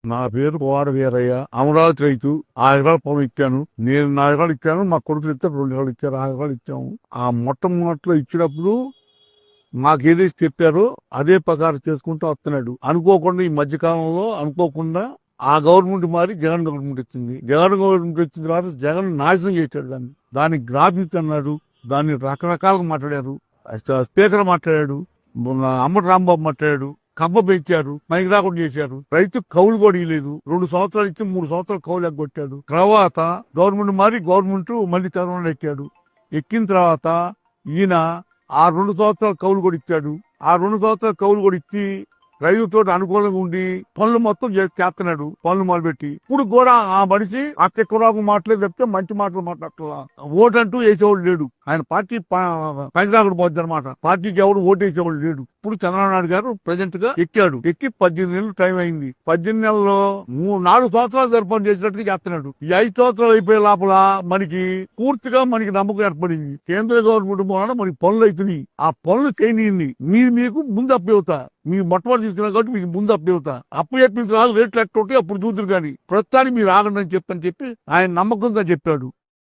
నా పేరు పోవాడ వీరయ్య. అమరావతి రైతు. 6 ఎకరాల పొలం ఇచ్చాను. నేను 4 ఎకరాలు ఇచ్చాను. మా కొడుకులు ఇస్తే 2 ఎకరాలు ఇచ్చారు. 6 ఎకరాలు ఇచ్చాము. ఆ మొట్టమొదట్లో ఇచ్చినప్పుడు మాకు ఏదైతే చెప్పారో అదే ప్రకారం చేసుకుంటూ వస్తున్నాడు. అనుకోకుండా ఈ మధ్యకాలంలో అనుకోకుండా ఆ గవర్నమెంట్ మారి జగన్ గవర్నమెంట్ వచ్చింది. జగన్ గవర్నమెంట్ వచ్చిన తర్వాత జగన్ నాశనం చేశాడు దాన్ని. దానికి గ్రాఫిక్స్ అన్నాడు. దాన్ని రకరకాలుగా మాట్లాడారు. స్పీకర్ మాట్లాడాడు. అమ్మటి రాంబాబు మాట్లాడాడు. కబ్బ పెంచారు. మైకి రాకుండా చేశారు. రైతు కౌలు కూడా ఇవ్వలేదు. 2 సంవత్సరాలు ఇచ్చి 3 సంవత్సరాలు కౌలు ఎగ్గొట్టాడు. తర్వాత గవర్నమెంట్ మారి గవర్నమెంట్ మళ్ళీ చదవడం ఎక్కాడు. ఎక్కిన తర్వాత ఈయన ఆ 2 సంవత్సరాలు కౌలు కూడా ఇచ్చాడు. ఆ 2 సంవత్సరాలు కౌలు కూడా ఇచ్చి రైతుతో అనుకూలంగా ఉండి పనులు మొత్తం చేస్తున్నాడు. పనులు మొదలుపెట్టి ఇప్పుడు కూడా ఆ మనిషి అట్టెక్కురాకు మాటలేదు చెప్తే మంచి మాటలు మాట్లాడలా. ఓటంటూ వేసేవాడు లేడు. ఆయన పార్టీ పైకి పోద్ది అనమాట. పార్టీకి ఎవడు ఓటు వేసేవాడు లేడు. ఇప్పుడు చంద్రబాబు నాయుడు గారు ప్రెసెంట్ గా ఎక్కాడు. ఎక్కి 18 నెలలు టైం అయింది. 18 నెలల్లో 4 సంవత్సరాలు సరిపడి చేసినట్టుగా చేస్తున్నాడు. ఈ 5 సంవత్సరాలు అయిపోయే లోపల మనకి పూర్తిగా నమ్మకం ఏర్పడింది. కేంద్ర గవర్నమెంట్ మూలన మనకి పనులు అవుతున్నాయి. ఆ పనులు చేయనీయండి. మీకు ముందు అప్పవుతా. మీరు మొట్టమొదటి తీసుకున్నారు కాబట్టి మీకు ముందు అప్పవుతా. అప్పు చెప్పిన తర్వాత రేట్లు ఎట్లా ఉంటాయి అప్పుడు చూద్దరు. కానీ ప్రస్తుతానికి మీరు ఆగండి అని చెప్పి ఆయన నమ్మకంగా చెప్పాడు.